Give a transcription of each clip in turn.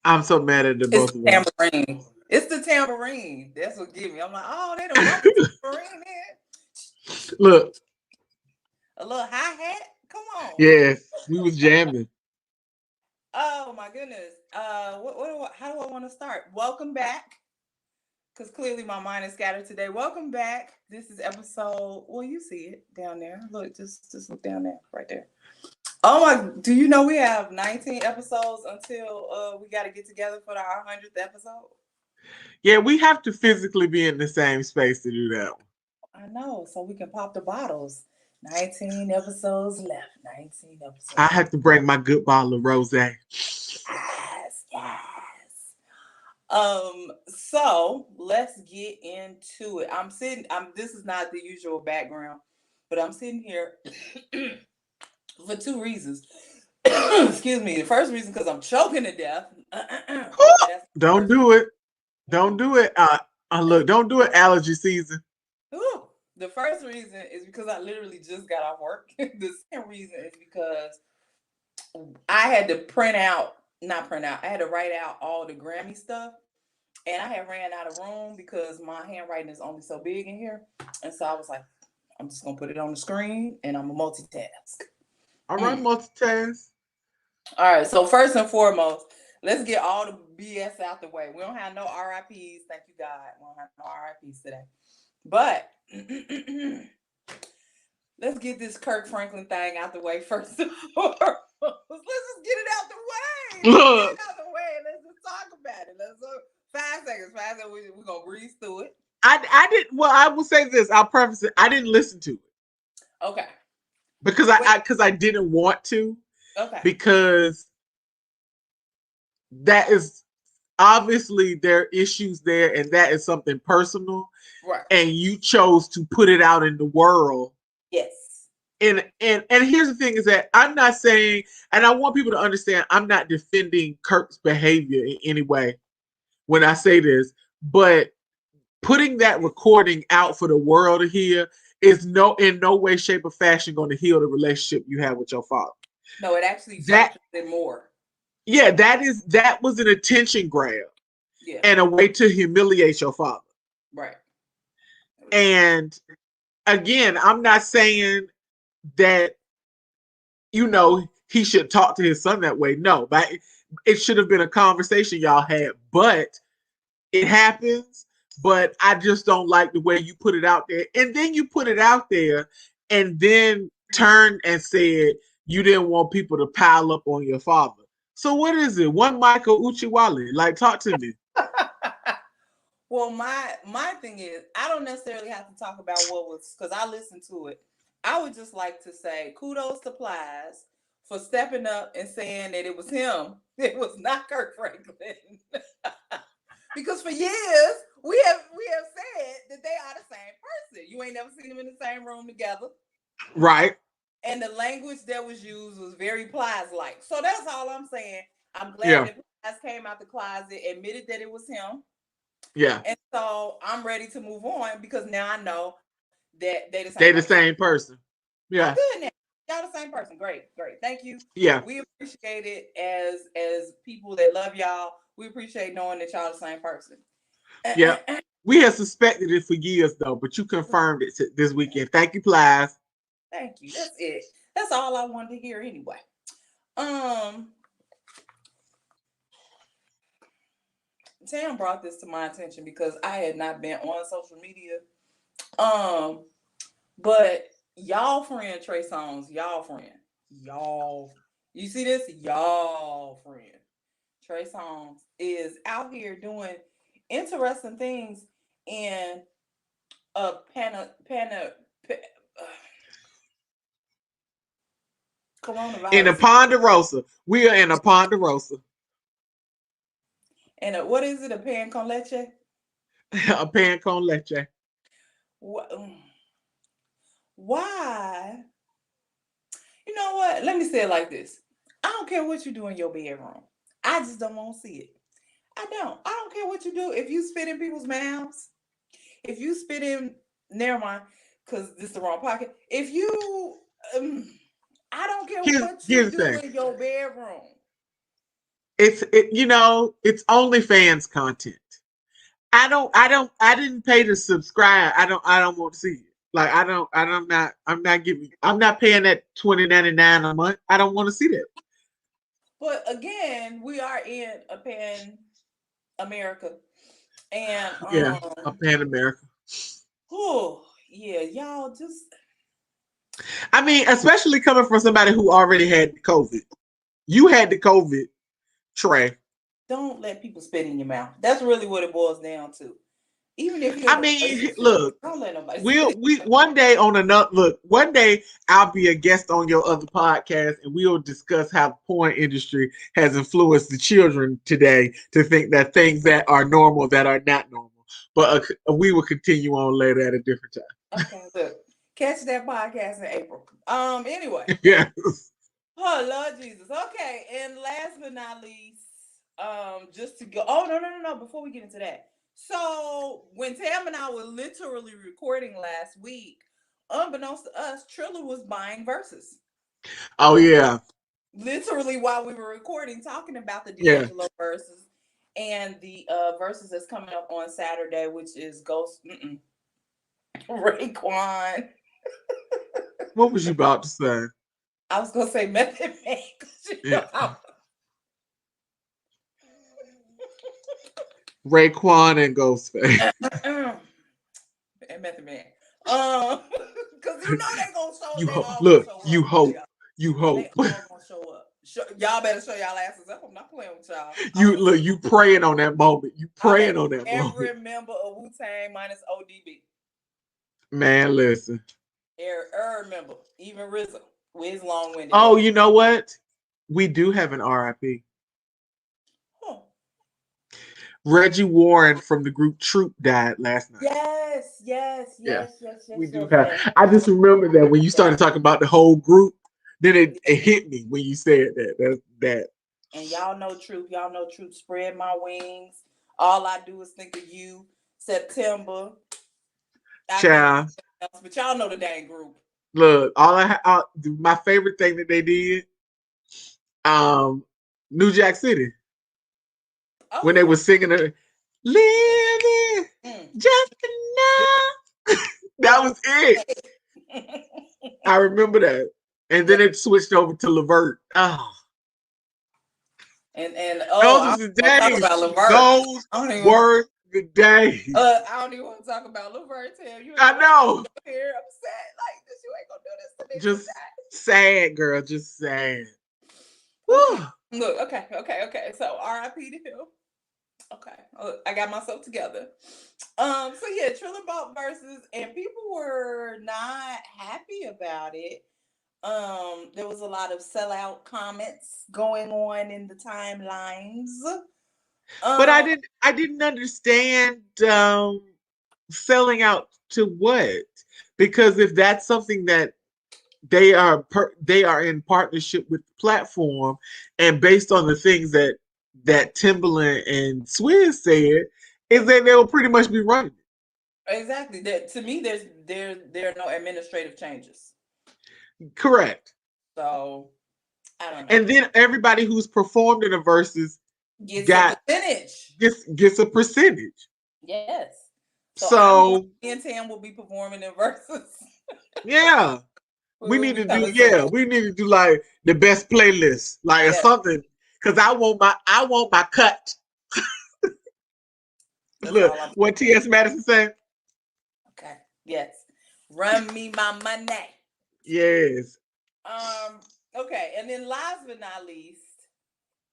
I'm so mad at the It's both of the them. tambourine. It's the tambourine. That's what give me. I'm like, oh, they don't want the tambourine in. Look. A little hi-hat? Come on. Yes, we was jamming. Oh my goodness. How do I want to start? Welcome back. Because clearly my mind is scattered today. Welcome back. This is episode. Well, you see it down there. Look, just look down there, right there. Oh my! Do you know we have 19 episodes until we got to get together for our 100th episode? Yeah, we have to physically be in the same space to do that one. I know, so we can pop the bottles. 19 episodes left. 19 episodes. I have to bring my good bottle of rosé. Yes. So let's get into it. This is not the usual background, but I'm sitting here for two reasons. Excuse me. The first reason because I'm choking to death. Don't do it. Don't do it. Look, don't do it allergy season. Ooh. The first reason is because I literally just got off work. The second reason is because I had to I had to write out all the Grammy stuff. And I had ran out of room because my handwriting is only so big in here. And so I was like, I'm just going to put it on the screen and I'm going to multitask. All right, multitask. All right. So first and foremost, let's get all the BS out the way. We don't have no RIPs. Thank you, God. We don't have no RIPs today. But let's get this Kirk Franklin thing out the way first and foremost. Let's just get it out the way. Look. Get it out the way. Let's just talk about it. 5 seconds. We're going to breeze through it. I will say this. I'll preface it. I didn't listen to it. Okay. Because I didn't want to. Okay. Because that is obviously there are issues there, and that is something personal. Right. And you chose to put it out in the world. Yes. And here's the thing is that I'm not saying, and I want people to understand, I'm not defending Kirk's behavior in any way when I say this, but putting that recording out for the world to hear is in no way, shape, or fashion going to heal the relationship you have with your father. No, it actually fractures it more. Yeah, that was an attention grab. Yeah. And a way to humiliate your father. Right. And again, I'm not saying that, he should talk to his son that way. No, but it should have been a conversation y'all had, but it happens. But I just don't like the way you put it out there. And then you put it out there and then turned and said you didn't want people to pile up on your father. So what is it? One Michael Uchiwale? Like, talk to me. Well, my thing is, I don't necessarily have to talk about what was, because I listened to it. I would just like to say kudos to Faiyaz for stepping up and saying that it was him. It was not Kirk Franklin. Because for years we have said that they are the same person. You ain't never seen them in the same room together. Right. And the language that was used was very Faiyaz-like. So that's all I'm saying. I'm glad that Faiyaz came out the closet, admitted that it was him. Yeah. And so I'm ready to move on because now I know that they're the same person. Yeah. I'm good now. Y'all the same person. Great. Thank you. Yeah. We appreciate it as people that love y'all. We appreciate knowing that y'all the same person. Yeah. We have suspected it for years though, but you confirmed it this weekend. Thank you, Faiyaz. Thank you. That's it. That's all I wanted to hear anyway. Tam brought this to my attention because I had not been on social media. But y'all friend Trey Songz, you see this? Y'all friend Trey Songz is out here doing interesting things in a coronavirus. In a Ponderosa. We are in a Ponderosa. And what is it? A pan con leche? A pan con leche. Why? You know what? Let me say it like this. I don't care what you do in your bedroom. I just don't want to see it. I don't care what you do. If you spit in people's mouths, if you spit in, never mind, because this is the wrong pocket. If you, I don't care what you do in your bedroom. it's OnlyFans content. I didn't pay to subscribe. I don't want to see it. Like I'm not paying that $20.99 a month. I don't want to see that. But again, we are in a pan America. And yeah, a pan America. Oh, yeah, y'all just I mean, especially coming from somebody who already had COVID. You had the COVID, Trey. Don't let people spit in your mouth. That's really what it boils down to. Even if you I mean, look, don't let nobody we one day on another look, one day I'll be a guest on your other podcast and we'll discuss how the porn industry has influenced the children today to think that things that are normal that are not normal. But we will continue on later at a different time. Okay, look. Catch that podcast in April. Anyway. Yes. Oh Lord Jesus. Okay, and last but not least, just to go. Oh no. Before we get into that, so when Tam and I were literally recording last week, unbeknownst to us, Triller was buying Verzuz. Oh yeah. Literally while we were recording, talking about the D'Angelo Verzuz and the Verzuz that's coming up on Saturday, which is Ghost Raekwon. What was you about to say? I was gonna say Method Man. Raekwon and Ghostface. And Method Man. Because you know they gonna show. You hope. Look, you hope. You hope. They all gonna show up. Y'all better show y'all asses up. I'm not playing with y'all. You praying on that moment. You praying on that moment. Every member of Wu-Tang minus ODB. Man, listen. Every member, even RZA with his long-winded. Oh, you know what? We do have an RIP. Huh. Reggie Warren from the group Troop died last night. Yes. We do have. I just remember that when you started talking about the whole group, then it hit me when you said that. And y'all know Troop. Y'all know Troop. Spread my wings. All I do is think of you. September. Child. But y'all know the dang group. Look, my favorite thing that they did, New Jack City, when they were singing it, living just enough. That was it. I remember that, and then it switched over to Levert. Oh. And those were the days. Those were the days. I don't even want to talk about Levert. I know. Here, I'm sad. Like this, you ain't gonna do this to me. Just sad, girl. Just sad. Look, okay. So R.I.P. to him. Okay, I got myself together. So yeah, Triller bought Verzuz, and people were not happy about it. There was a lot of sellout comments going on in the timelines. But I didn't understand selling out to what? Because if that's something that they are in partnership with the platform, and based on the things that Timbaland and Swizz said, is that they will pretty much be running it. Exactly. To me, there are no administrative changes. Correct. So I don't know. And then everybody who's performed in a Verzuz gets a percentage. Gets a percentage. Yes. So me and Tam will be performing in Verzuz. Yeah. we need to do like the best playlist, like or something. Cause I want my cut. Look, what T.S. Madison said. Okay. Yes. Run me my money. Yes. Okay, and then last but not least,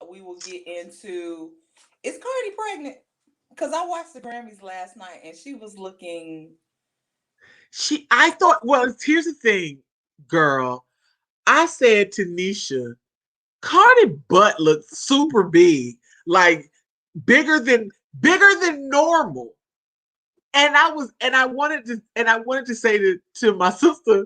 we will get into, is Cardi pregnant? Because I watched the Grammys last night and she was looking. Here's the thing, girl. I said to Nisha, Cardi butt looked super big, like bigger than normal. And I wanted to say to my sister,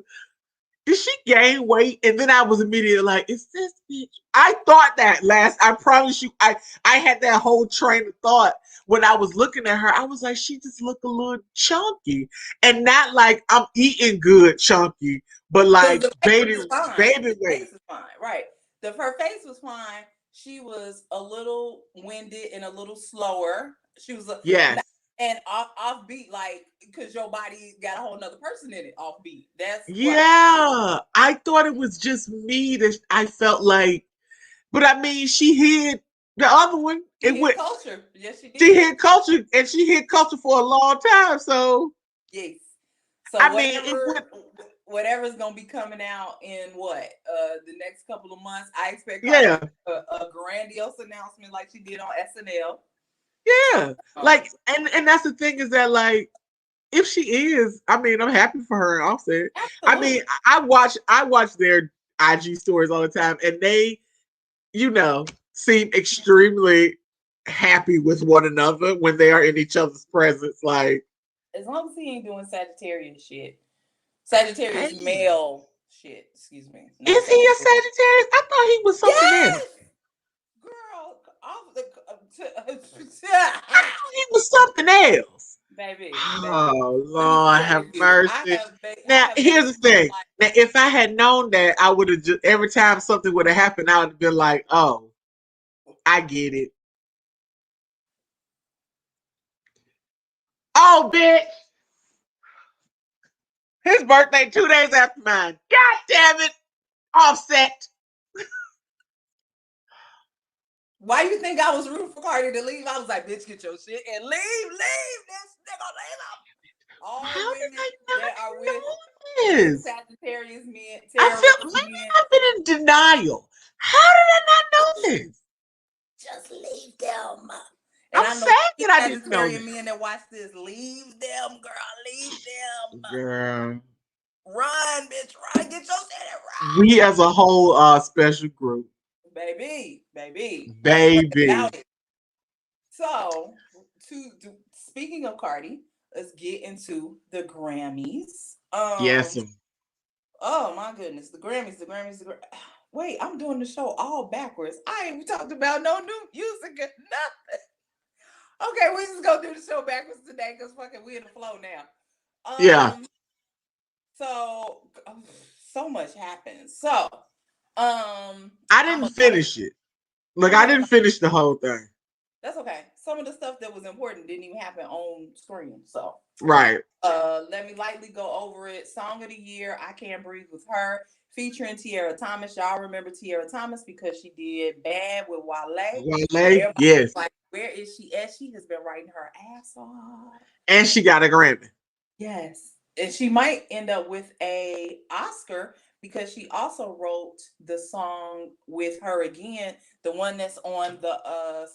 did she gain weight? And then I was immediately like, is this bitch? I thought that I promise you, I had that whole train of thought when I was looking at her. I was like, she just looked a little chunky. And not like I'm eating good chunky, but like baby weight. Face is fine, right. Her face was fine. she was a little winded and a little slower. She was Yes. and offbeat, like, because your body got a whole nother person in it, offbeat. That's Yeah. I thought it was just me that I felt like, but I mean, she hid the other one. she hit culture. Yes, she did. She hit culture, and she hit culture for a long time. So yes. So I mean, whatever's gonna be coming out in the next couple of months, I expect a grandiose announcement like she did on SNL. Yeah, like, and that's the thing is that, like, if she is, I mean, I'm happy for her and Offset. Absolutely. I mean, I watch their IG stories all the time, and they, seem extremely happy with one another when they are in each other's presence. Like, as long as he ain't doing Sagittarius shit, Sagittarius male shit. Excuse me. Is he a Sagittarius? I thought he was something else. Girl, off the. I thought he was something else. Baby. Oh, Lord, have mercy. Now, here's the thing. Now, if I had known that, I would have just, every time something would have happened, I would have been like, oh, I get it. Oh, bitch. His birthday 2 days after mine. God damn it. Offset. Why you think I was rooting for Cardi to leave? I was like, bitch, get your shit and leave. This nigga leave up. All How women did I that are with this? Sagittarius men. I feel maybe I've been in denial. How did I not know this? Just leave them. And I'm sad that I didn't know that. Men that watch this, leave them, girl. Leave them. Girl. Run, bitch. Run. Get your shit and run. We as a whole special group. Baby. So, speaking of Cardi, let's get into the Grammys. Yes. Oh my goodness, the Grammys. Wait, I'm doing the show all backwards. I ain't talked about no new music or nothing. Okay, we just gonna do the show backwards today because fucking we in the flow now. Yeah. So much happened. So, I didn't finish it. Look, I didn't finish the whole thing. That's okay. Some of the stuff that was important didn't even happen on screen. So right. Let me lightly go over it. Song of the Year, I Can't Breathe with Her, featuring Tiara Thomas. Y'all remember Tiara Thomas because she did Bad with Wale. Yes. Like, where is she at? She has been writing her ass off. And she got a Grammy. Yes. And she might end up with a Oscar because she also wrote the song with her again, the one that's on the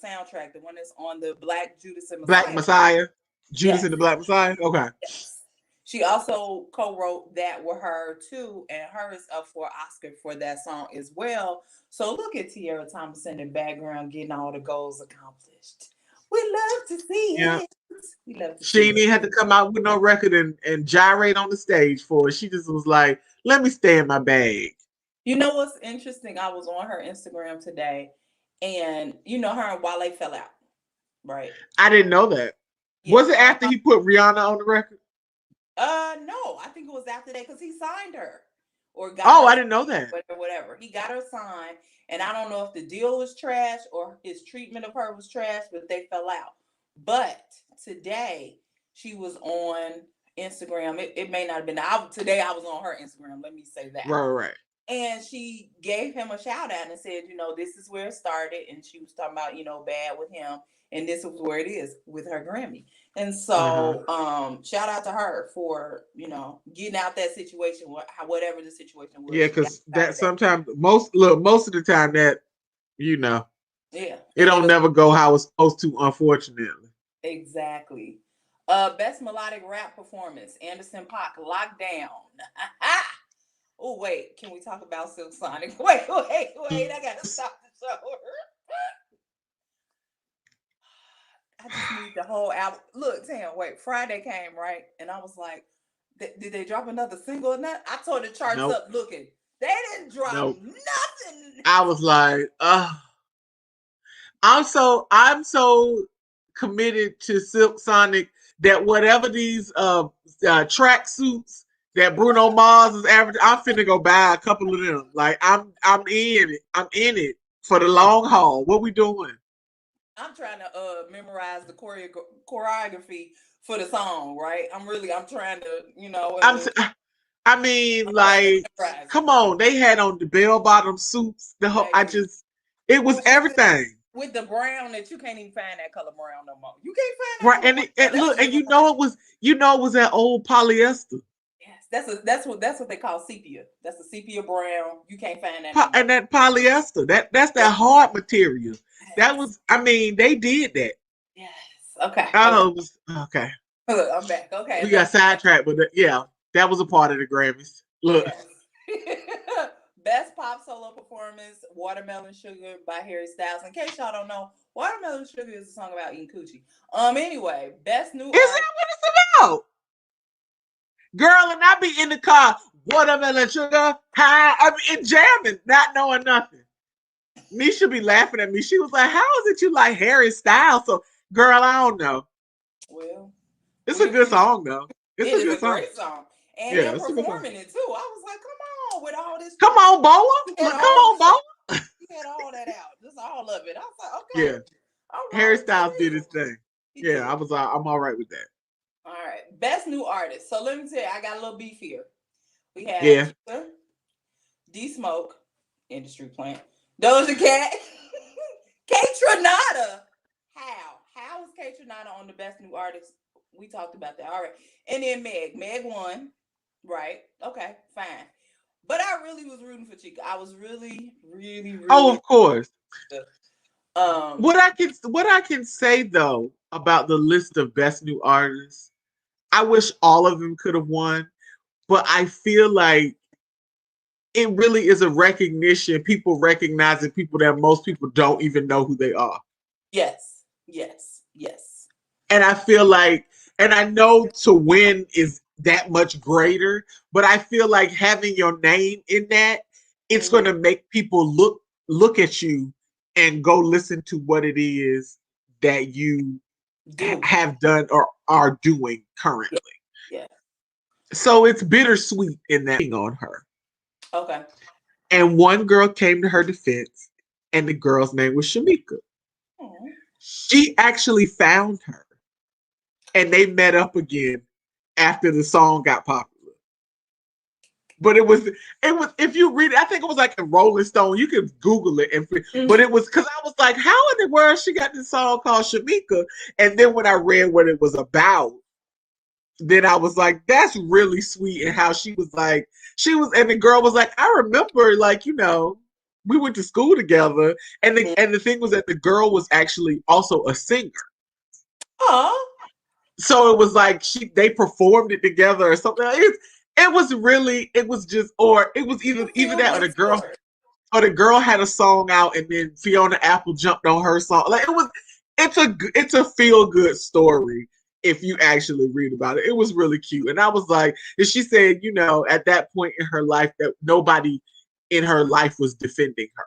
soundtrack, the one that's on the Black Judas and Messiah. Black Messiah. Judas and the Black Messiah? Okay. Yes. She also co-wrote that with her too, and her is up for an Oscar for that song as well. So look at Tiara Thomas in the background getting all the goals accomplished. We love to see it. We love to she didn't have to come out with no record and gyrate on the stage for it. She just was like, let me stay in my bag. You know what's interesting? I was on her Instagram today, and her and Wale fell out, right? I didn't know that. Yeah. Was it after he put Rihanna on the record? No, I think it was after that because he signed her. I didn't know that. Whatever. He got her signed, and I don't know if the deal was trash or his treatment of her was trash, but they fell out. But today she was on Instagram. It may not have been. Today I was on her Instagram. Let me say that. Right. And she gave him a shout out and said, this is where it started. And she was talking about, Bad with him. And this is where it is with her Grammy. And so shout out to her for, getting out that situation, whatever the situation was. Yeah, because that sometimes, most of the time that, yeah, it don't never go how it's supposed to, unfortunately. Exactly. Best melodic rap performance, Anderson .Paak, Lockdown. Oh, wait, can we talk about Silk Sonic? Wait, I gotta stop the show. I just need the whole album. Look, Tam, Friday came, right? And I was like, did they drop another single or not? I tore the charts up looking. They didn't drop nothing. I was like, I'm so committed to Silk Sonic that whatever these track suits that Bruno Mars is averaging, I'm finna go buy a couple of them. Like I'm in it. for the long haul. What we doing? I'm trying to memorize the choreography for the song, right? I'm trying to, I mean, I'm trying to like, memorize it. come on. They had on the bell bottom suits. Baby. It was everything. With the brown that you can't even find that color brown no more. You can't find that Right, color and brown. look, and it was that old polyester. Yes, that's what they call sepia. That's a sepia brown. You can't find that no more. And that polyester, that's that hard material. That was, I mean, they did that. Yes. Okay. Oh, okay. I'm back. Okay. We got sidetracked, but yeah, that was a part of the Grammys. Look. Yes. Best pop solo performance, Watermelon Sugar by Harry Styles. In case y'all don't know, Watermelon Sugar is a song about eating coochie. Anyway, best new Is that what it's about? Girl, and I be in the car, Watermelon Sugar, high, I mean, jamming, not knowing nothing. Misha be laughing at me. She was like, how is it you like Harry Styles? So, girl, I don't know. Well, it's a good song, though. It's a great song. And they're performing it, too. I was like, come on, with all this. Come on, Boa. Come on, Boa. He had all that out. Just all of it. I was like, okay. Yeah. Harry Styles did his thing. Yeah, I'm all right with that. All right. Best new artist. So let me tell you, I got a little beef here. We have D Smoke, Industry Plant, Doja Cat, Kaytranada. How is Kaytranada on the best new artist? We talked about that. All right. And then Meg. Meg won. Right. Okay, fine. But I really was rooting for Chica. I was really. Oh, of course. What I can say though about the list of best new artists, I wish all of them could have won, but I feel like it really is a recognition, people recognizing people that most people don't even know who they are. Yes. And I feel like, and I know to win is that much greater, but I feel like having your name in that, it's going to make people look at you and go listen to what it is that you have done or are doing currently. Yeah. So it's bittersweet in that on her. Okay. And one girl came to her defense, and the girl's name was Shamika. Aww. She actually found her, and they met up again after the song got popular. But it was if you read it, I think it was like a Rolling Stone. You can Google it, but it was because I was like, how in the world she got this song called Shamika? And then when I read what it was about, then I was like, that's really sweet. And how she was, and the girl was like, I remember, we went to school together. And the thing was that the girl was actually also a singer. Oh. So it was like they performed it together or something. It was either that or the girl had a song out and then Fiona Apple jumped on her song. It's a feel good story if you actually read about it. It was really cute. And I was like, and she said, at that point in her life that nobody in her life was defending her.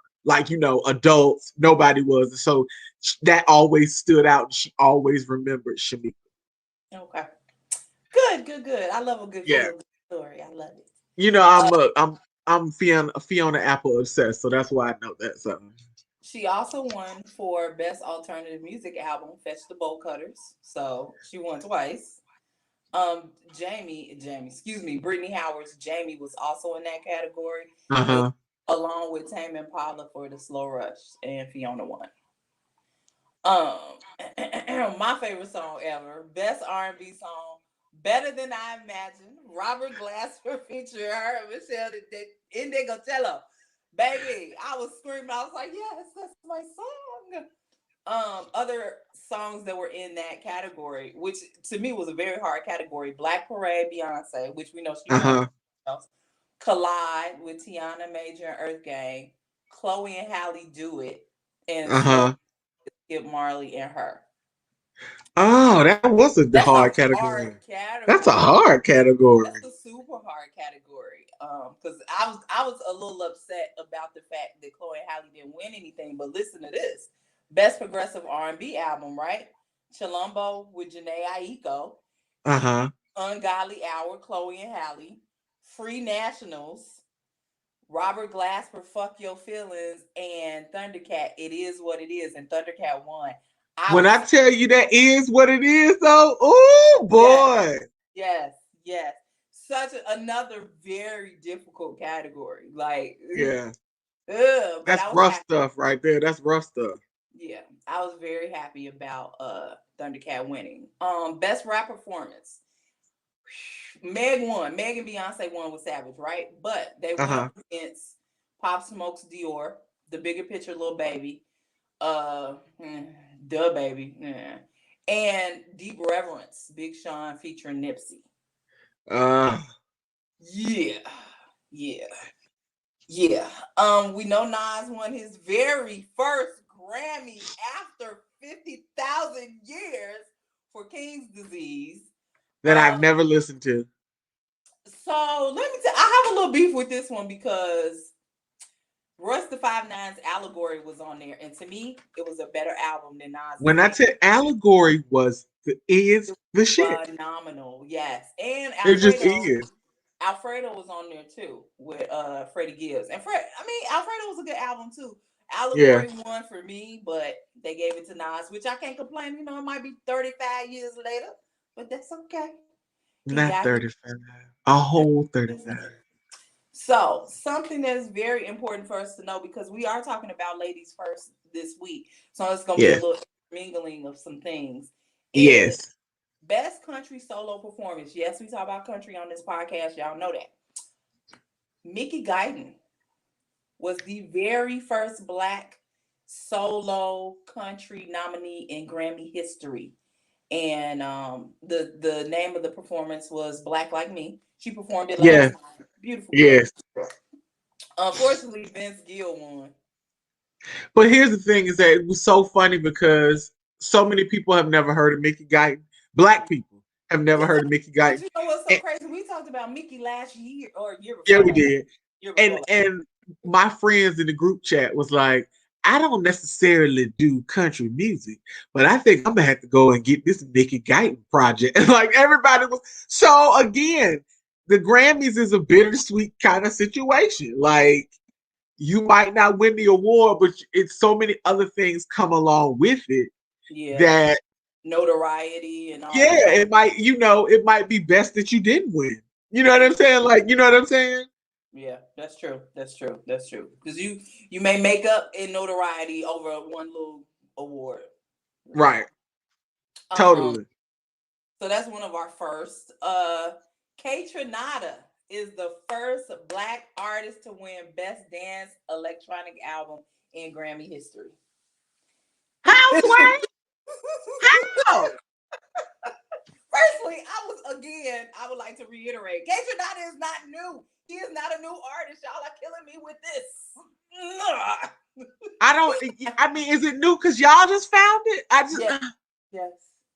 Adults, nobody was. So that always stood out and she always remembered Shamika. Okay. Good. I love a good story. I love it. I'm Fiona Apple obsessed, so that's why I know that. So she also won for Best Alternative Music Album, Fetch the Bolt Cutters. So she won twice. Brittany Howard's Jamie was also in that category, along with Tame Impala for the Slow Rush, and Fiona won. My favorite song ever, best R&B song, Better Than I Imagined, Robert Glasper featuring her and Michelle Indigotello. Baby, I was screaming. I was like, yes, that's my song. Other songs that were in that category, which to me was a very hard category, Black Parade, Beyonce, which we know she won. Collide with Tiana Major and Earth Gang, Chloe and Halle Do It, and Skip Marley and Her. Oh, that was a hard category. That's a hard category. That's a super hard category. Because I was a little upset about the fact that Chloe and Halle didn't win anything. But listen to this: Best Progressive R&B Album, right? Chilombo with Janae Aiko. Ungodly Hour, Chloe and Halle. Free Nationals Robert Glasper, Fuck Your Feelings, and Thundercat, It Is What It Is, and Thundercat won. When I tell you that is what it is, though, oh boy. Yes. Such another very difficult category. Like, Yeah. but That's I was rough happy. stuff right there. That's rough stuff. Yeah, I was very happy about Thundercat winning. Best rap performance. Meg won. Meg and Beyonce won with Savage, right? But they went up against Pop Smoke's Dior, The Bigger Picture, Lil Baby, The Baby, and Deep Reverence, Big Sean featuring Nipsey. Yeah. We know Nas won his very first Grammy after 50,000 years for King's Disease. That I've never listened to. So let me tell you, I have a little beef with this one because Russ the 5'9's Allegory was on there, and to me, it was a better album than Nas. When I said Allegory is the shit. Phenomenal, yes. And It just is. Alfredo was on there too with Freddie Gibbs. And Alfredo was a good album too. Allegory won for me, but they gave it to Nas, which I can't complain. You know, it might be 35 years later, but that's okay. Not 35. A whole 35. So, something that is very important for us to know, because we are talking about ladies first this week. So, it's going to be a little mingling of some things. Yes. Best country solo performance. Yes, we talk about country on this podcast. Y'all know that. Mickey Guyton was the very first Black solo country nominee in Grammy history. And the name of the performance was Black Like Me. She performed it last night. Beautiful. Yes. Unfortunately, Vince Gill won. But here's the thing, is that it was so funny because so many people have never heard of Mickey Guyton. Black people have never heard of Mickey Guyton. But you know what's so crazy? We talked about Mickey last year or year before. Yeah, we did. And my friends in the group chat was like, I don't necessarily do country music, but I think I'm gonna have to go and get this Mickey Guyton project. And like everybody was. So again, the Grammys is a bittersweet kind of situation. Like, you might not win the award, but it's so many other things come along with it. Yeah. That notoriety and all. Yeah, it might be best that you didn't win. You know what I'm saying? Like, you know what I'm saying? Yeah, that's true. Because you may make up in notoriety over one little award. Right. Totally. So that's one of our first. Kaytranada is the first Black artist to win Best Dance Electronic Album in Grammy history. How, Dwayne? How? Firstly, I would like to reiterate, Kaytranada is not new. He is not a new artist. Y'all are killing me with this. I mean, is it new because y'all just found it?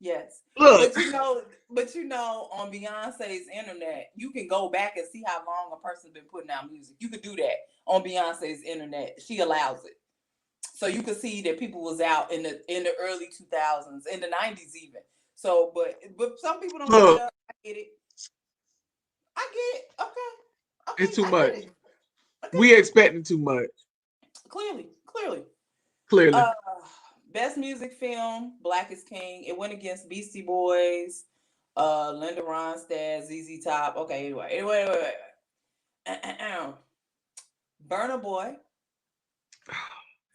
Yes. Look. But you know, on Beyonce's internet, you can go back and see how long a person's been putting out music. You could do that on Beyonce's internet. She allows it. So you can see that people was out in the early 2000s, in the 90s even. So, but some people don't put it up. I get it. Okay. It's too much. Okay. We expecting too much. Clearly. Best music film, Black is King. It went against Beastie Boys, Linda Ronstadt, ZZ Top. Okay, anyway. Burna Boy.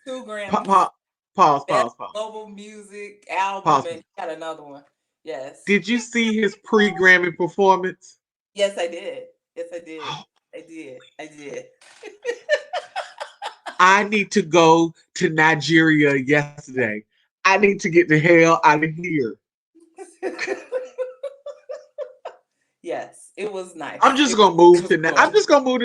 2 Grammys. Pause. Global music album, and got another one. Yes. Did you see his pre-Grammy performance? Yes, I did. I did. I need to go to Nigeria yesterday. I need to get the hell out of here. Yes, it was nice. I'm just gonna move to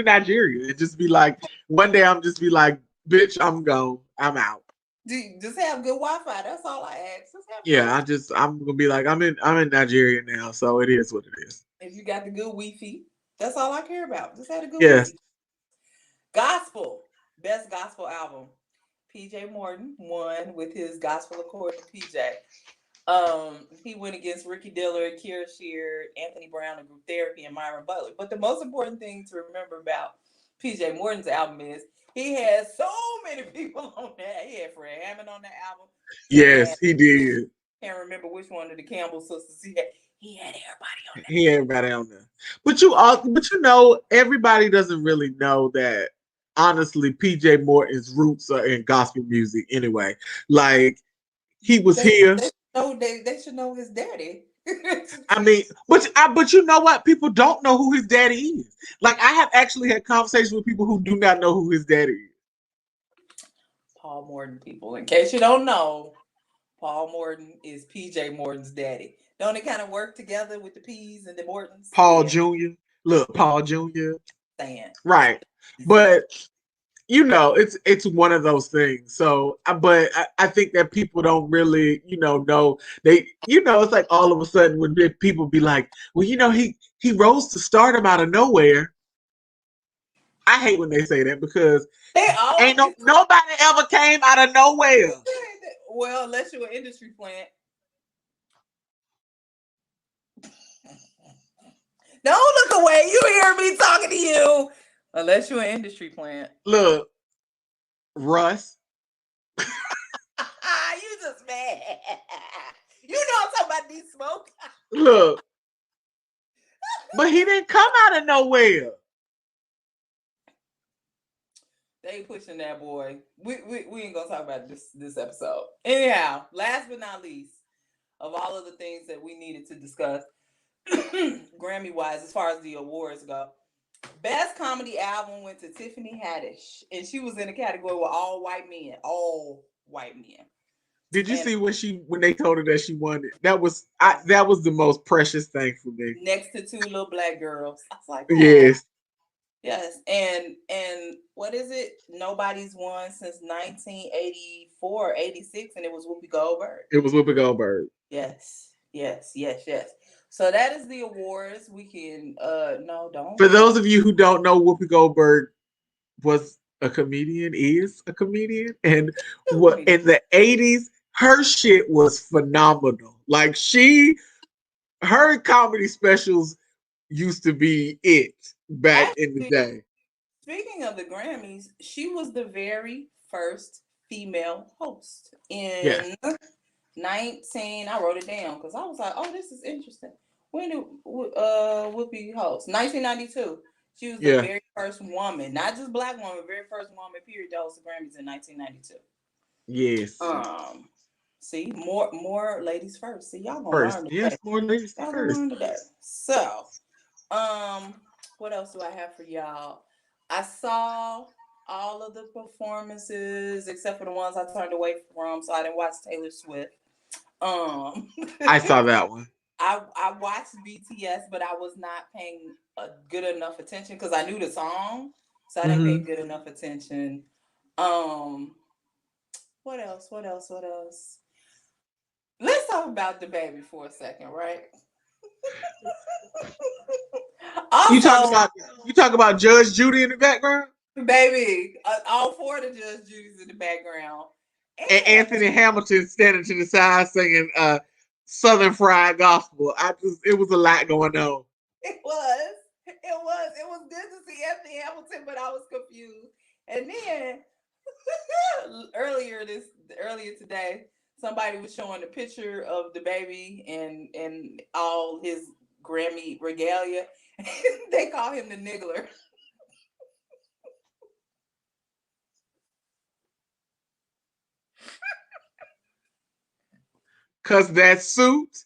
Nigeria and just be like, one day I'm just be like, bitch, I'm gone. I'm out. Just have good Wi-Fi. That's all I ask. I'm gonna be like, I'm in Nigeria now, so it is what it is. If you got the good Wi-Fi, that's all I care about. Just have a good Wi-Fi. Gospel, best gospel album. PJ Morton won with his Gospel Accord to PJ. He went against Ricky Dillard, Kira Sheard, Anthony Brown, and Group Therapy, and Myron Butler. But the most important thing to remember about PJ Morton's album is. He had so many people on that. He had Fred Hammond on that album. Yes, he did. Can't remember which one of the Campbell sisters he had. He had everybody on there. He had everybody on there. But you know, everybody doesn't really know that. Honestly, PJ Morton's roots are in gospel music anyway. Like he was here. They should know his daddy. I mean, but you know what? People don't know who his daddy is. Like I have actually had conversations with people who do not know who his daddy is. Paul Morton, people. In case you don't know, Paul Morton is PJ Morton's daddy. Don't they kind of work together with the P's and the Mortons? Paul Jr. Look, Paul Jr. Saying. Right. But you know, it's one of those things. So, but I think that people don't really, know they, it's like all of a sudden when people be like, well, he rose to stardom out of nowhere. I hate when they say that because nobody ever came out of nowhere. Well, unless you're an industry plant. Don't look away. You hear me talking to you. Unless you're an industry plant. Look, Russ. You just mad. You know I'm talking about these smoke. Look. But he didn't come out of nowhere. They pushing that boy. We ain't gonna talk about this episode. Anyhow, last but not least, of all of the things that we needed to discuss, Grammy-wise, as far as the awards go, Best Comedy Album went to Tiffany Haddish, and she was in the category with all white men. All white men. Did you see when they told her that she won it? That was the most precious thing for me. Next to two little black girls. I was like, oh. Yes. Yes. And what is it? Nobody's won since 1984, 86, and it was Whoopi Goldberg. It was Whoopi Goldberg. Yes. So that is the awards. We can don't. For those of you who don't know, Whoopi Goldberg was a comedian, is a comedian, and what in the 80s, her shit was phenomenal. Like her comedy specials used to be it back in the day. Speaking of the Grammys, she was the very first female host in 19. I wrote it down because I was like, oh, this is interesting. When did Whoopi host? 1992. She was the very first woman, not just black woman, very first woman, period, to host the Grammys in 1992. Yes. See, more ladies first. See, y'all gonna learn today. Yes, more ladies y'all first. Learn today. So, what else do I have for y'all? I saw all of the performances except for the ones I turned away from, so I didn't watch Taylor Swift. I saw that one. I watched BTS, but I was not paying a good enough attention because I knew the song, so I didn't pay good enough attention. What else? Let's talk about the baby for a second, right? Also, you talk about Judge Judy in the background, baby. All four of the Judge Judys in the background, and Anthony Hamilton standing to the side singing Southern Fried Gospel. It was a lot going on. It was good to see Anthony Hamilton, but I was confused. And then earlier today, somebody was showing a picture of the baby and all his Grammy regalia. They call him the Niggler. Cause that suit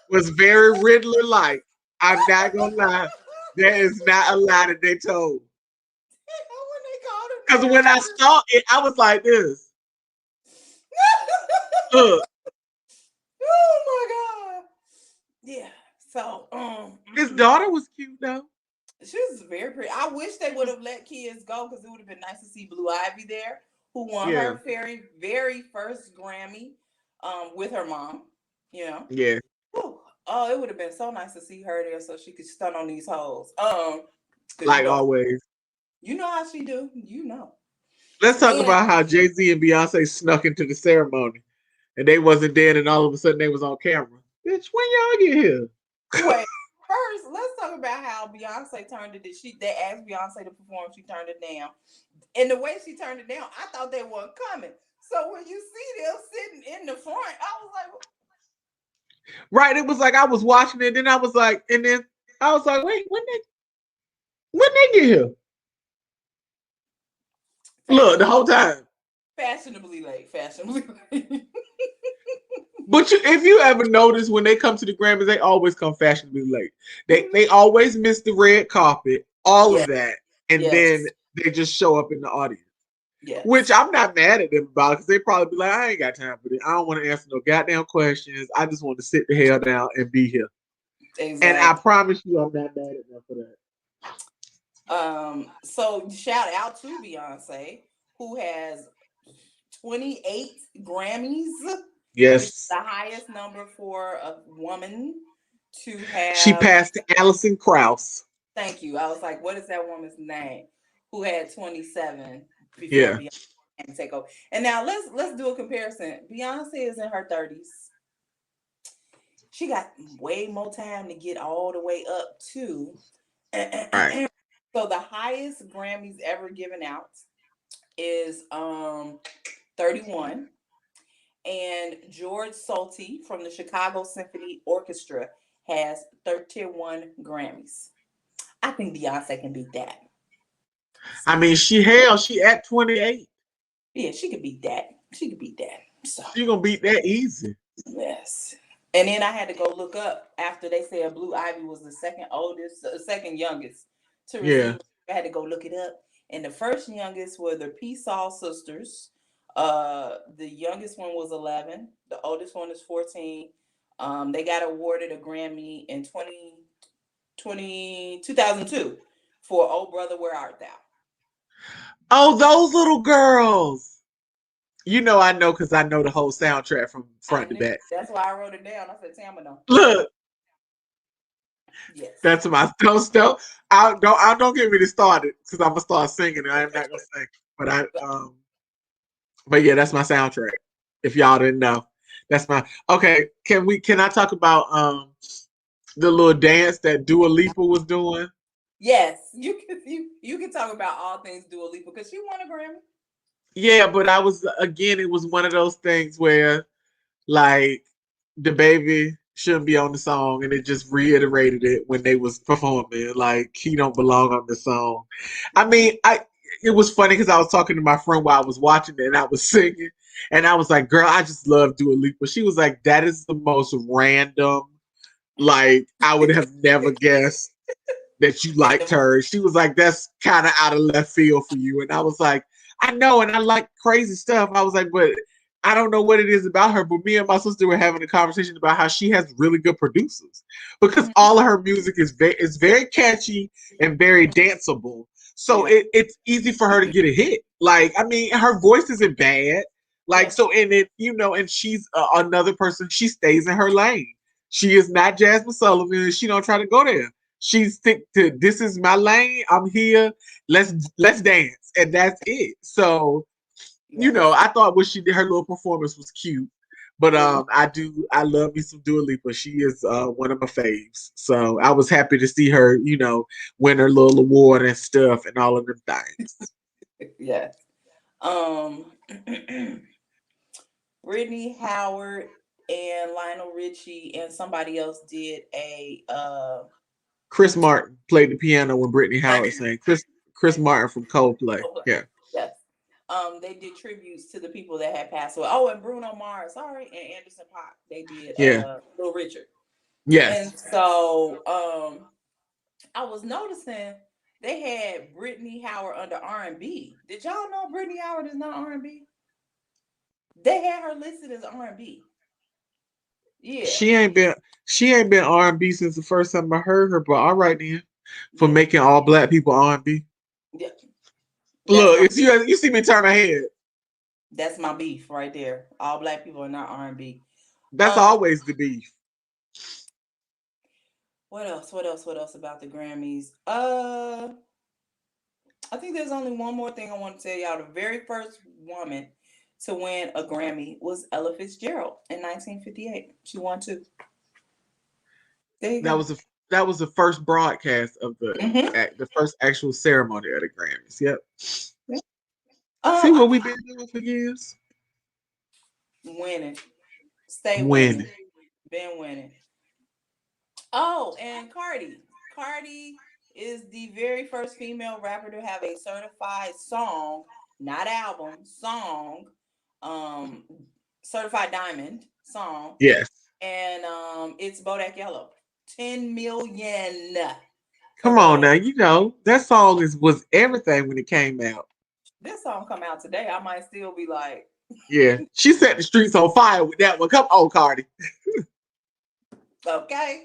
was very Riddler-like. I'm not gonna lie. That is not a lie that they told. Because when I saw it, I was like this. Look. Oh my God. Yeah. So his daughter was cute though. She was very pretty. I wish they would have let kids go because it would have been nice to see Blue Ivy there, who won her very, very first Grammy with her mom. Yeah. Whew. Oh, it would have been so nice to see her there so she could stun on these hoes. Like always. You know how she do. You know. Let's talk about how Jay-Z and Beyonce snuck into the ceremony and they wasn't dead and all of a sudden they was on camera. Bitch, when y'all get here? Wait, First, let's talk about how Beyonce turned it. They asked Beyonce to perform, she turned it down. And the way she turned it down, I thought they weren't coming. So when you see them sitting in the front, I was like, Right. It was like I was watching it, then I was like, and then I was like, wait, when they get here? Look, the whole time. Fashionably late. But if you ever notice when they come to the Grammys, they always come fashionably late. They always miss the red carpet, all of that, and then they just show up in the audience. Yes. Which I'm not mad at them about, because they probably be like, I ain't got time for this. I don't want to answer no goddamn questions. I just want to sit the hell down and be here. Exactly. And I promise you, I'm not mad at them for that. So shout out to Beyonce, who has 28 Grammys. Yes. The highest number for a woman to have. She passed Alison Krauss. Thank you. I was like, what is that woman's name? Who had 27 before Beyonce can take over. And now let's do a comparison. Beyonce is in her 30s. She got way more time to get all the way up to. Right. So the highest Grammys ever given out is 31. And George Solti from the Chicago Symphony Orchestra has 31 Grammys. I think Beyonce can beat that. I mean, she at 28. Yeah, she could beat that. So she gonna beat that easy. Yes. And then I had to go look up after they said Blue Ivy was the second youngest to receive. Yeah. I had to go look it up. And the first youngest were the Peasaw sisters. The youngest one was 11. The oldest one is 14. They got awarded a Grammy in 2002 for Oh Brother, Where Art Thou? Oh, those little girls. You know, I know because I know the whole soundtrack from front to back. That's why I wrote it down. I said, Tamino. Look. Yes. That's my don't get me started, because I'm gonna start singing and I'm not gonna sing. But yeah, that's my soundtrack. If y'all didn't know, that's my. Okay, can I talk about the little dance that Dua Lipa was doing? Yes, you can talk about all things Dua Lipa because she won a Grammy. Yeah, but it was one of those things where, like, the baby shouldn't be on the song, and it just reiterated it when they was performing. Like, he don't belong on the song. I mean, it was funny because I was talking to my friend while I was watching it, and I was singing, and I was like, "Girl, I just love Dua Lipa." She was like, "That is the most random. Like, I would have never guessed that you liked her." She was like, "That's kind of out of left field for you," and I was like, "I know, and I like crazy stuff." I was like, "But I don't know what it is about her." But me and my sister were having a conversation about how she has really good producers, because all of her music is very catchy and very danceable. So it's easy for her to get a hit. Like, I mean, her voice isn't bad. Like, so in it, and she's another person. She stays in her lane. She is not Jasmine Sullivan, and she don't try to go there. She stick to, this is my lane. I'm here. Let's dance, and that's it. So, I thought what she did, her little performance was cute. But I love me some Dua Lipa. She is one of my faves. So I was happy to see her, win her little award and stuff and all of them things. Yes. Brittany Howard and Lionel Richie and somebody else did a Chris Martin played the piano when Brittany Howard sang. Chris Martin from Coldplay. Yeah. Yes. They did tributes to the people that had passed away. Oh, and Bruno Mars, and Anderson .Paak. They did Little Richard. Yes. And so I was noticing they had Brittany Howard under R&B. Did y'all know Brittany Howard is not R&B? They had her listed as R&B. Yeah. She ain't been R&B since the first time I heard her, but all right then. For making all black people R&B. Yeah. Look, if you see me turn my head. That's my beef right there. All black people are not R&B. That's always the beef. What else about the Grammys? I think there's only one more thing I want to tell y'all. The very first woman to win a Grammy was Ella Fitzgerald in 1958. She won 2. There you go. That was the first broadcast of Mm-hmm. the first actual ceremony of the Grammys. Yep. See I what we've been doing for years? winning, stay winning, When? been winning. Oh, and Cardi. Cardi is the very first female rapper to have a certified song, not album, song, um, certified diamond song, Yes. and it's Bodak Yellow. 10 million for Come on Bodak. now. You know that song was everything when it came out. This song come out today, I might still be like, Yeah, she set the streets on fire with that one. Come on, Cardi. okay.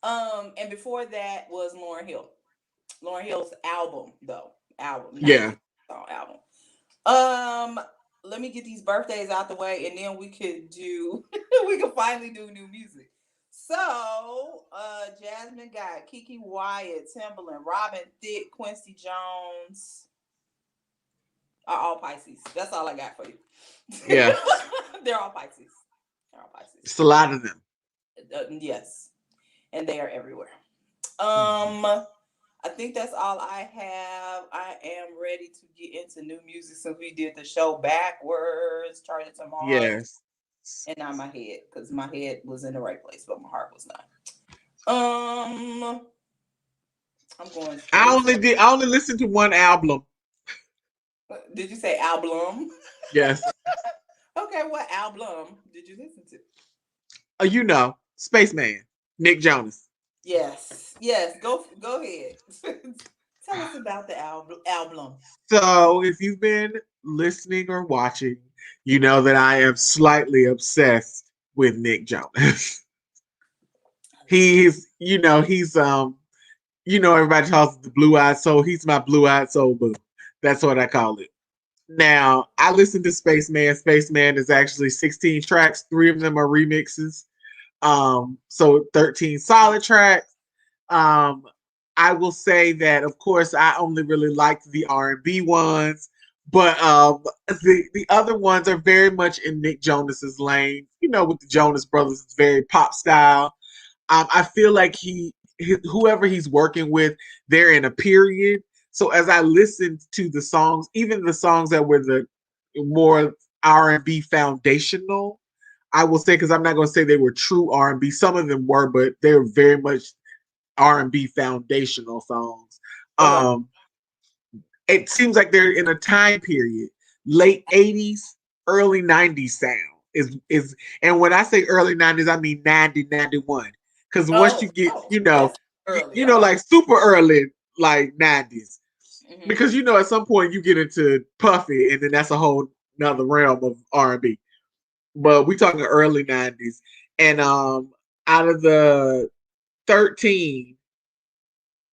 And before that was Lauryn Hill. Lauryn Hill's album, though. Album, not Yeah. just song album. Um, Let me get these birthdays out the way, and then we could do we could finally do new music. So, Jasmine got Kiki Wyatt, Timbaland, Robin Thicke, Quincy Jones are all Pisces. That's all I got for you. Yeah. They're all Pisces. They're all Pisces. It's a lot of them. Yes, and they are everywhere. Mhm. I think that's all I have. I am ready to get into new music since we did the show backwards, Charted to Mars, Yes. and not my head because my head was in the right place, but my heart was not. Um, I'm going straight to. I only listened to one album. Did you say album? Yes. Okay, what album did you listen to? You know, Spaceman, Nick Jonas. Yes. Go ahead. Tell us about the album. So if you've been listening or watching, you know that I am slightly obsessed with Nick Jonas. Everybody calls it the blue-eyed soul. He's my blue-eyed soul boo. That's what I call it. Now, I listened to Spaceman. Spaceman is actually 16 tracks. 3 of them are remixes. So 13 solid tracks. Um, I will say that, of course, I only really liked the R&B ones, but the other ones are very much in Nick Jonas's lane. You know, with the Jonas Brothers, it's very pop style. I feel like whoever he's working with, they're in a period. So as I listened to the songs, even the songs that were the more R&B foundational, I will say, because I'm not going to say they were true R&B. Some of them were, but they were very much R&B foundational songs. Okay. It seems like they're in a time period, late 80s, early 90s sound is and when I say early 90s, I mean 90, 91. Because once you get, That's early. like super early, like 90s. Mm-hmm. Because at some point you get into Puffy, and then that's a whole another realm of R&B. But we talking early 90s. And out of the 13,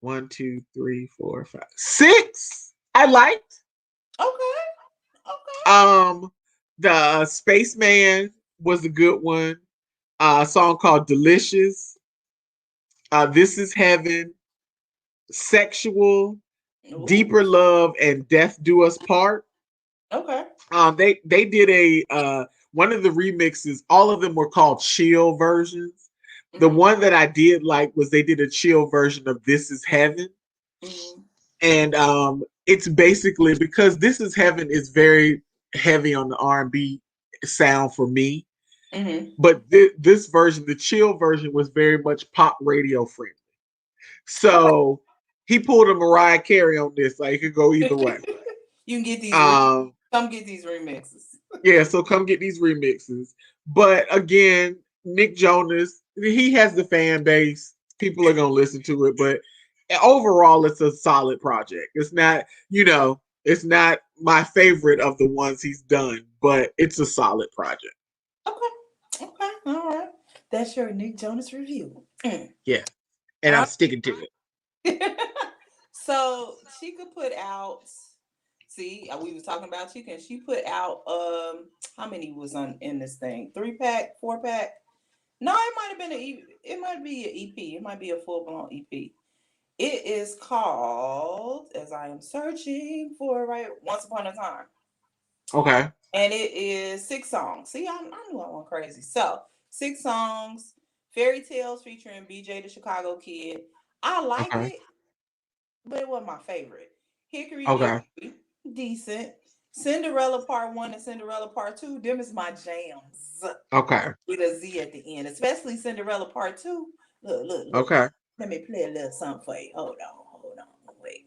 1, 2, 3, 4, 5, 6 I liked. Okay. The Spaceman was a good one. A song called Delicious. This Is Heaven. Sexual. Ooh. Deeper Love, and Death Do Us Part. Okay. They did a one of the remixes. All of them were called chill versions. Mm-hmm. The one that I did like was they did a chill version of This Is Heaven. Mm-hmm. And it's basically, because This Is Heaven is very heavy on the R&B sound for me. Mm-hmm. But this version, the chill version, was very much pop radio friendly. So he pulled a Mariah Carey on this. Like, it could go either way. You can get these. Come get these remixes. Yeah, so come get these remixes. But again, Nick Jonas, he has the fan base. People are gonna listen to it, but overall, it's a solid project. It's not, it's not my favorite of the ones he's done, but it's a solid project. Okay, all right. That's your Nick Jonas review. Yeah, and I'm sticking to it. So Chica put out. See, we was talking about Chica, and she put out how many was in this thing? 3-pack, 4-pack? No, it might have been it might be an EP. It might be a full-blown EP. It is called, as I am searching for Once Upon a Time. Okay. And it is 6 songs. See, I knew I went crazy. So 6 songs Fairy Tales featuring BJ the Chicago Kid. I like Okay. it, but it wasn't my favorite. Hickory Okay. Dickory, decent. Cinderella Part 1 and Cinderella Part 2, them is my jams. Okay. With a Z at the end, especially Cinderella Part 2. Look. Okay. Let me play a little something for you. Hold on. Wait.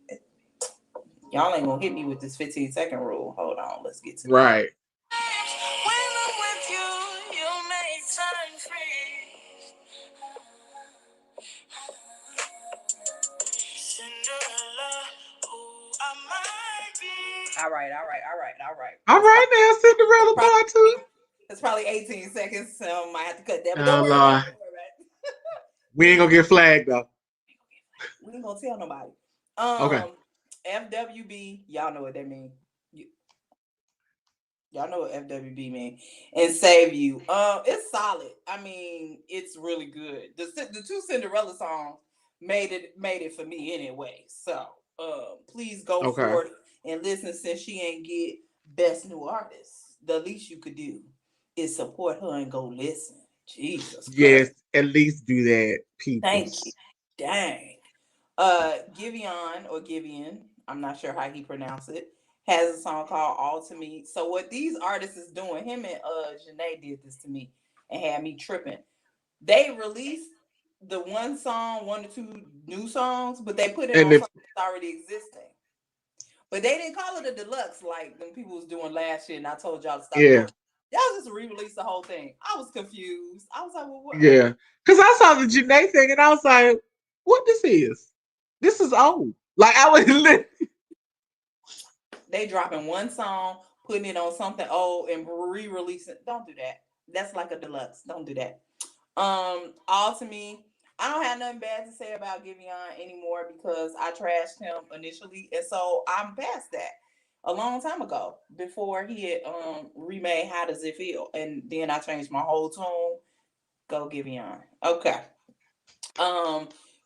Y'all ain't gonna hit me with this 15-second rule. Hold on. Let's get to that. Right. When I'm with you, you make time freeze. Cinderella, who I might be. All right. All right now, Cinderella Part 2. It's probably 18 seconds, so I might have to cut that. But Oh, don't worry about it. We ain't gonna get flagged though. We ain't gonna tell nobody. Okay. FWB, y'all know what that means. Y'all know what FWB mean. And Save You. It's solid. I mean, it's really good. The two Cinderella songs made it for me anyway. So please go forward and listen. Since she ain't get Best New Artist, the least you could do is support her and go listen. Jesus Christ. Yes, at least do that, people. Thank you. Dang. Giveon, I'm not sure how he pronounced it, has a song called All to Me. So what these artists is doing, him and Janae did this to me and had me tripping. They released the one or two new songs, but they put it on something that's already existing. But they didn't call it a deluxe like when people was doing last year, and I told y'all to stop doing it. Y'all just re-released the whole thing. I was confused. I was like, well, what? Yeah. Because I saw the Janae thing and I was like, what this is? This is old. Like I was They dropping one song, putting it on something old and re-releasing. Don't do that. That's like a deluxe. Don't do that. All to Me. I don't have nothing bad to say about Giveon anymore because I trashed him initially, and so I'm past that a long time ago before he had remade How Does It Feel, and then I changed my whole tune. Go Giveon. Okay.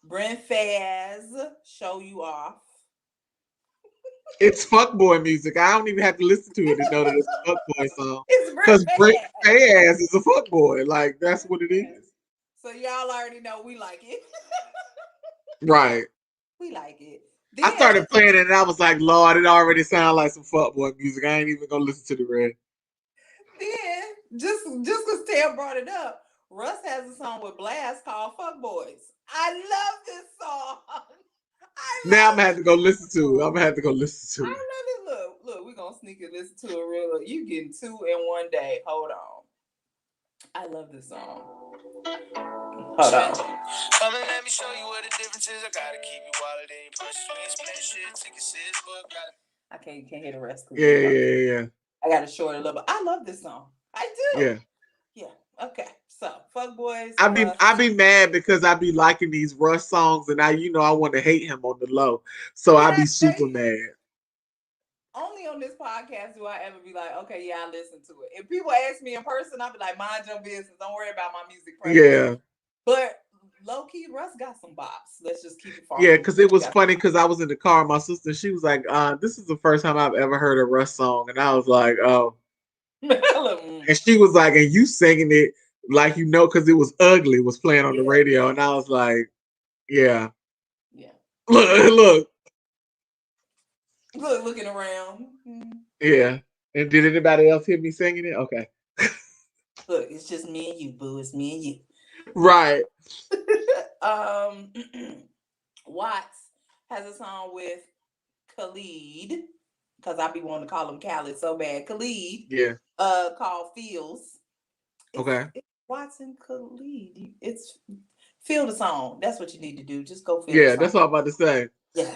Brent Faiyaz, Show You Off. It's fuckboy music. I don't even have to listen to it to know that it's a fuckboy song. Because Brent Faiyaz is a fuckboy. Like, that's what it is. So y'all already know we like it. Right. We like it. Then, I started playing it and I was like, Lord, it already sounds like some fuckboy music. I ain't even gonna listen to the rest. Then, just because Tam brought it up, Russ has a song with Blxst called Fuckboys. I love this song. Now I'm gonna have to go listen to it. I love it. Look, we're gonna sneak and listen to it real. You getting 2 in one day. Hold on. I love this song. Hold on. Come and let me show you what the difference is. I gotta keep you wallet in your purse. We spend shit, take a sip, but I can't hear the rest. Yeah. I gotta short a little bit. I love this song. I do. Yeah. Okay. So, Fuckboys. I be mad because I be liking these Russ songs and I want to hate him on the low. So I be super mad. Only on this podcast do I ever be like, okay, yeah, I listen to it. If people ask me in person, I'll be like, mind your business. Don't worry about my music preference. Yeah. But low key, Russ got some bops. Let's just keep it far. Yeah, because it was funny because I was in the car and my sister, she was like, this is the first time I've ever heard a Russ song. And I was like, oh. And she was like, and you singing it like because it was Ugly was playing on the radio. And I was like, yeah. Yeah. Look, looking around. Yeah. And did anybody else hear me singing it? Okay. Look, it's just me and you, boo. It's me and you. Right. Watts has a song with Khalid, because I be wanting to call him Khalid so bad. Khalid. Yeah. Called Feels. Okay. It's Watts and Khalid. It's feel the song. That's what you need to do. Just go feel the song. That's what I'm about to say. Yeah.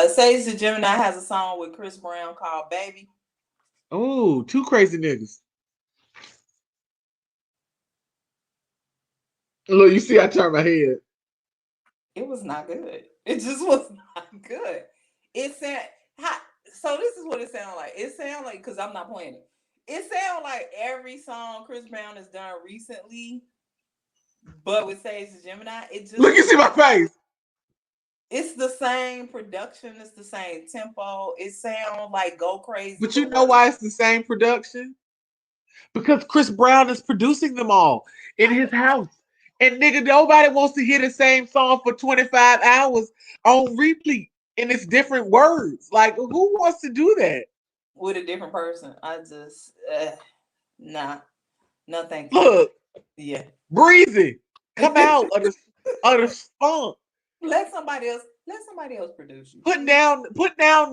Sage the Gemini has a song with Chris Brown called Baby. Oh, 2 crazy niggas. Look, you see I turned my head. It was not good. It just was not good. It said so this is what it sounded like. It sounded like, because I'm not playing it. It sounded like every song Chris Brown has done recently, but with Sage the Gemini, it just look, you see my face. It's the same production. It's the same tempo. It sounds like go crazy. But you know why it's the same production? Because Chris Brown is producing them all in his house. And nigga, nobody wants to hear the same song for 25 hours on repeat. And it's different words. Like, who wants to do that? With a different person. I just, nah. No, thank you. Look. Yeah. Breezy. Come out of the funk. Let somebody else produce you. Put down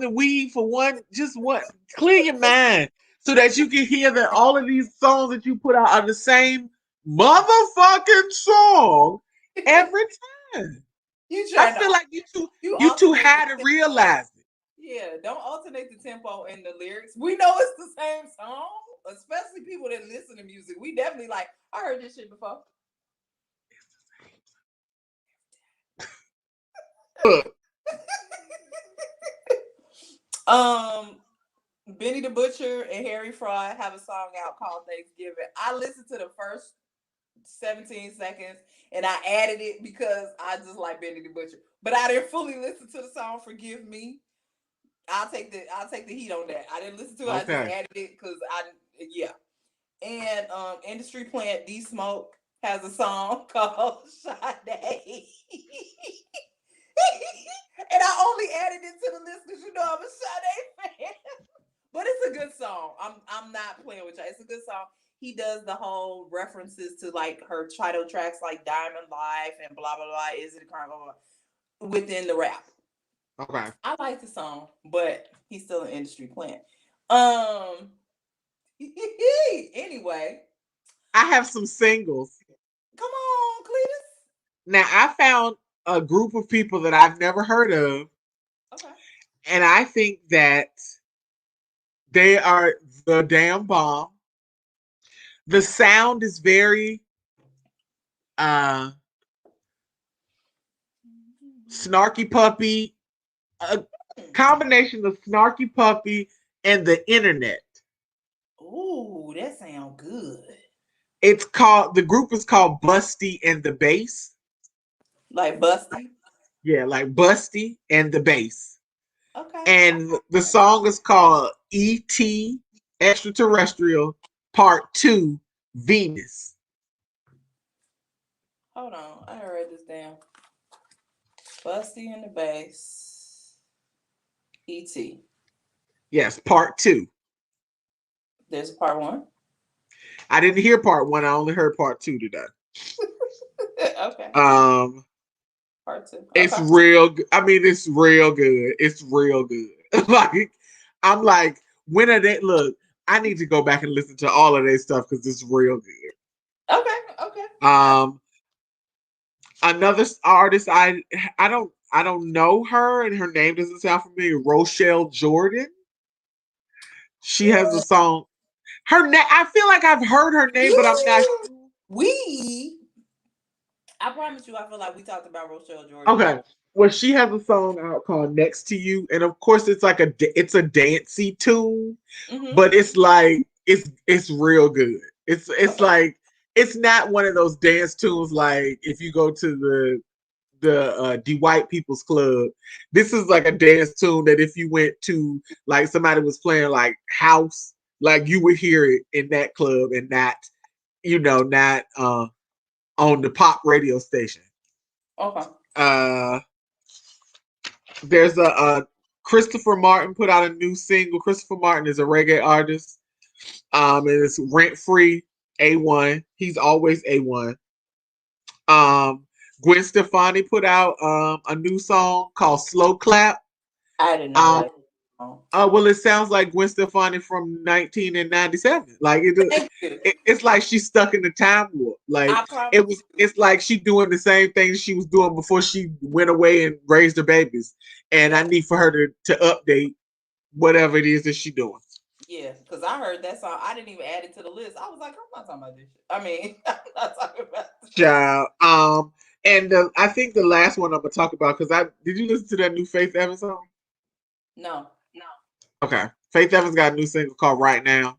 the weed for one. Clear your mind so that you can hear that all of these songs that you put out are the same motherfucking song every time. I feel like you too high to realize it. Yeah, don't alternate the tempo and the lyrics. We know it's the same song, especially people that listen to music. We definitely like, I heard this shit before. Benny the Butcher and Harry Fraud have a song out called Thanksgiving. I listened to the first 17 seconds and I added it because I just like Benny the Butcher. But I didn't fully listen to the song Forgive Me. I'll take the heat on that. I didn't listen to it. Okay. I just added it because And industry plant D Smoke has a song called Sade. And I only added it to the list because you know I'm a Sade fan. But it's a good song. I'm not playing with you. It's a good song. He does the whole references to like her title tracks like Diamond Life and blah blah blah. Is it a crime? Blah, blah, blah, within the rap. Okay. I like the song, but he's still an industry plant. Anyway. I have some singles. Come on, Cletus. Now I found a group of people that I've never heard of. Okay. And I think that they are the damn bomb. The sound is very Snarky Puppy, a combination of Snarky Puppy and the internet. Ooh, that sounds good. The group is called Busty and the Bass. Like Busty? Yeah, like Busty and the Bass. Okay. And the song is called E.T. Extraterrestrial Part 2 Venus. Hold on, I heard this down. Busty and the Bass. E.T. Yes, Part 2. There's a Part 1? I didn't hear Part 1. I only heard Part 2 today. Okay. Part 2. Okay. It's real. I mean, it's real good. It's real good. Like, I'm like, when are they? Look, I need to go back and listen to all of their stuff because it's real good. Okay. Another artist, I don't know her, and her name doesn't sound familiar. Rochelle Jordan. She has a song. Her name. I feel like I've heard her name, but I'm not sure. I promise you, I feel like we talked about Rochelle Jordan. Okay. Well, she has a song out called "Next to You," and of course, it's like it's a dancey tune, but it's like it's real good. It's like it's not one of those dance tunes like if you go to the white people's club. This is like a dance tune that if you went to like somebody was playing like house, like you would hear it in that club and not on the pop radio station. Okay. There's a Christopher Martin put out a new single. Christopher Martin is a reggae artist. And it's Rent Free A1. He's always A1. Gwen Stefani put out a new song called Slow Clap. I didn't know that. Well, it sounds like Gwen Stefani from 1997. Like it's like she's stuck in the time warp. Like it's like she doing the same thing she was doing before she went away and raised her babies. And I need for her to update whatever it is that she's doing. Yeah, because I heard that song. I didn't even add it to the list. I was like, I'm not talking about this shit. I mean, I'm not talking about this. Child. And I think the last one I'm gonna talk about because did you listen to that new Faith Evans song? No. Okay. Faith Evans got a new single called Right Now.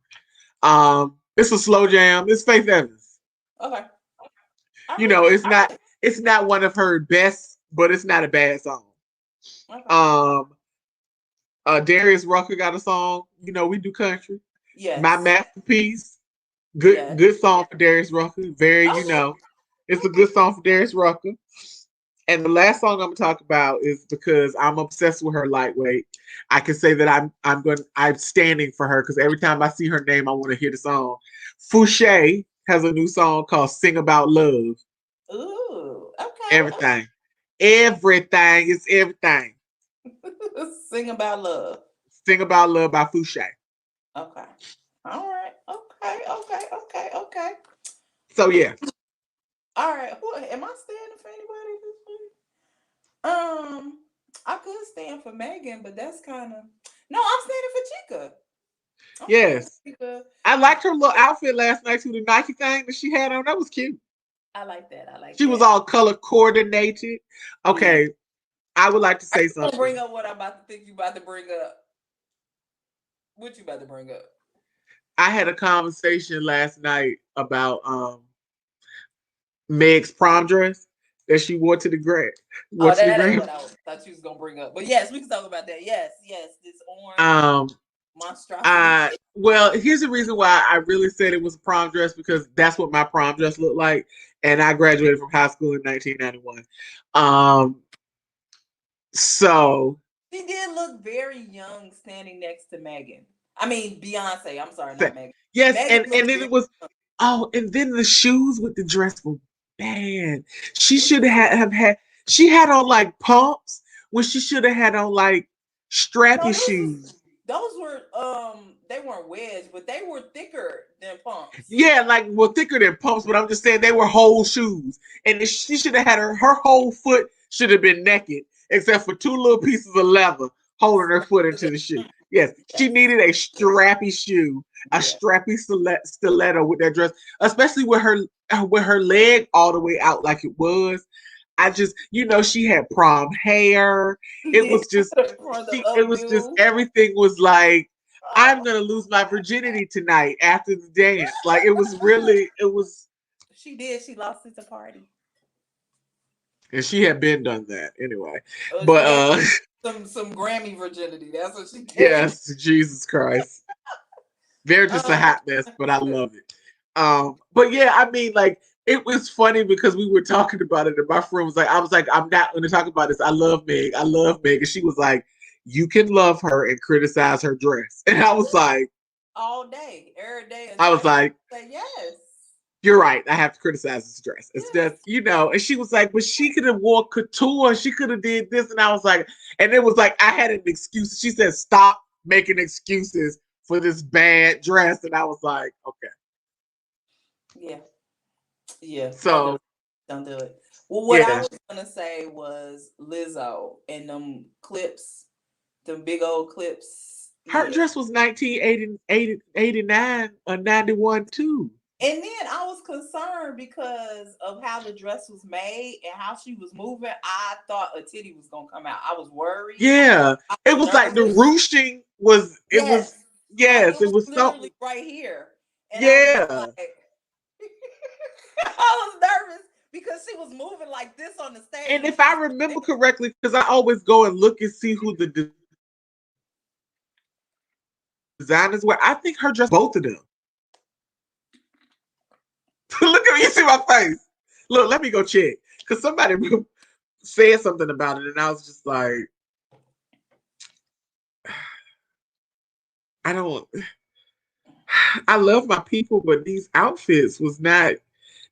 It's a slow jam. It's Faith Evans. Okay. It's not one of her best, but it's not a bad song. Okay. Darius Rucker got a song. We do country. Yes. My Masterpiece. Good song for Darius Rucker. It's a good song for Darius Rucker. And the last song I'm gonna talk about is because I'm obsessed with her lightweight. I can say that I'm standing for her because every time I see her name, I want to hear the song. Fouché has a new song called "Sing About Love." Ooh, okay. Everything, everything is everything. Sing About Love. "Sing About Love" by Fouché. Okay. All right. Okay. So yeah. All right. Who am I standing for anybody this week? I could stand for Megan, but that's kind of no. I'm standing for Chica. Yes. I liked her little outfit last night too. The Nike thing that she had on, that was cute. I like that. She was all color coordinated. Okay. Yeah. I would like to say something. Don't bring up what I'm about to think you about to bring up. What you about to bring up? I had a conversation last night about Meg's prom dress that she wore to the Grammy. That ain't what I thought you was gonna bring up. But yes, we can talk about that. Yes, this orange monstrosity. Well, here's the reason why I really said it was a prom dress, because that's what my prom dress looked like, and I graduated from high school in 1991. So she did look very young standing next to Megan. I mean Beyonce. I'm sorry, not Megan. Yes, Megan and then it was and then the shoes with the dress were bad. She should have had. She had on like pumps when she should have had on like strappy shoes. Those were they weren't wedge, but they were thicker than pumps. Yeah, thicker than pumps, but I'm just saying they were whole shoes. And she should have had her whole foot should have been naked, except for two little pieces of leather holding her foot into the shoe. Yes, she needed a strappy shoe, a strappy stiletto with that dress, especially with her leg all the way out like it was. I just, she had prom hair. It was just, everything was like, I'm going to lose my virginity tonight after the dance. Like, it was. She did. She lost it to Cardi. And she had been done that anyway. But, some Grammy virginity. That's what she did. Yes, Jesus Christ. They're just a hot mess, but I love it. But yeah, I mean, like, it was funny because we were talking about it, and my friend was like, I was like, I'm not going to talk about this. I love Meg. And she was like, you can love her and criticize her dress. And I was like, all day, every day. I was like, yes. You're right. I have to criticize this dress. It's just, and she was like, but she could have worn couture. She could have did this. And I was like, and it was like, I had an excuse. She said, stop making excuses for this bad dress. And I was like, okay. Yeah. So don't do it. Well, what I was going to say was Lizzo and them clips, them big old clips. Her dress was 1989 or 91 too. And then I was concerned because of how the dress was made and how she was moving. I thought a titty was going to come out. I was worried. Yeah. It was like the ruching was, it was literally right here. And I was nervous because she was moving like this on the stage. And if I remember correctly, because I always go and look and see who the designers were, I think her dress, both of them. Look at me, you see my face. Look, let me go check. Because somebody said something about it, and I was just like, I love my people, but these outfits was not,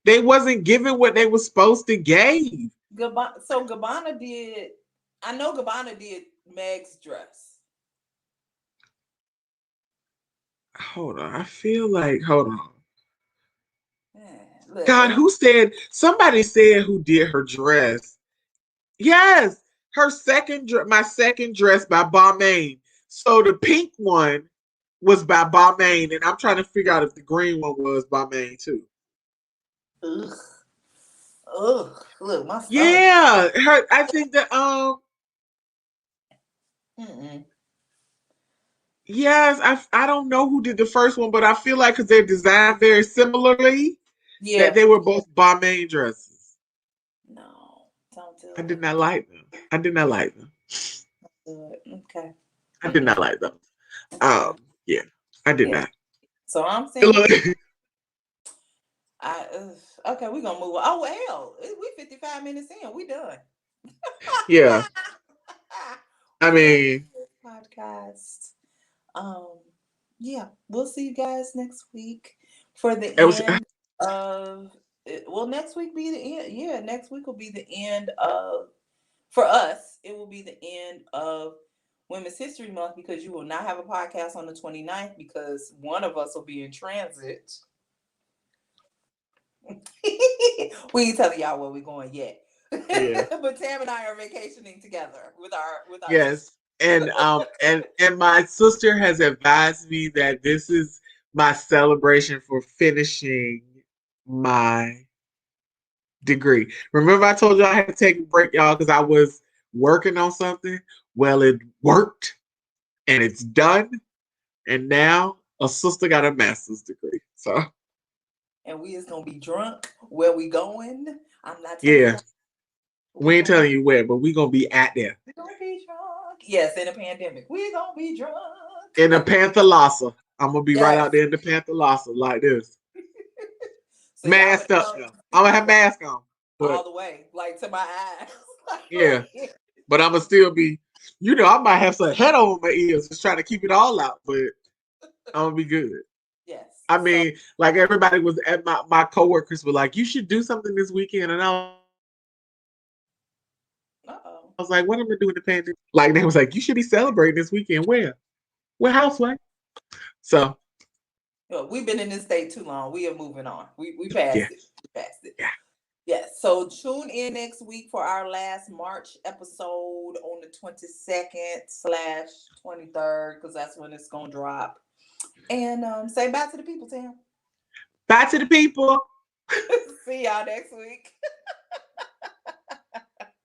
they wasn't giving what they were supposed to give. So Gabbana did, I know Gabbana did Meg's dress. Hold on, I feel like, hold on. God, who said, somebody said who did her dress. Yes, my second dress by Balmain. So the pink one was by Balmain, and I'm trying to figure out if the green one was Balmain too. Ugh, look, my stomach. Yeah, I think that Yes, I don't know who did the first one, but I feel like because they're designed very similarly, that they were both Balmain dresses. No, don't do it. I did not like them. Okay. I did not like them. Yeah, I did not. So I'm saying Okay, we're gonna move on. Oh hell, we 55 minutes in. We done. Yeah. I We done mean, this podcast. Um, yeah, we'll see you guys next week for the it was, end of. Well, next week be the end. Yeah, next week will be the end of. For us, it will be the end of Women's History Month because you will not have a podcast on the 29th because one of us will be in transit. We ain't telling y'all where we're going yet. yeah. But Tam and I are vacationing together with our sister. Yes. And my sister has advised me that this is my celebration for finishing my degree. Remember I told you I had to take a break, y'all, because I was working on something? Well, it worked and it's done. And now a sister got a master's degree. So And we is gonna be drunk. Where we going? I'm not telling yeah. y'all. We We ain't gonna telling be you where, but we gonna be at there. we gonna be drunk. Yes, in a pandemic. We gonna be drunk. In the Panthalassa. I'm gonna be right Yes. out there in the Panthalassa like this. So y'all better Masked up come though. I'm gonna have mask on. all But the way, like to my eyes. yeah. But I'm gonna still be, I might have some head over my ears just trying to keep it all out, but I'm gonna be good. Yes. I So mean, like everybody was at my coworkers were like, you should do something this weekend. And I uh-oh. was like, what am I doing the pandemic? Like they was like, you should be celebrating this weekend. Where? Where housewife? So We've been in this state too long. We are moving on. We passed yeah. it. We passed it. Yeah. Yes. So tune in next week for our last March episode on the 22nd/23rd, because that's when it's gonna drop. And say bye to the people, Tam. Bye to the people. See y'all next week.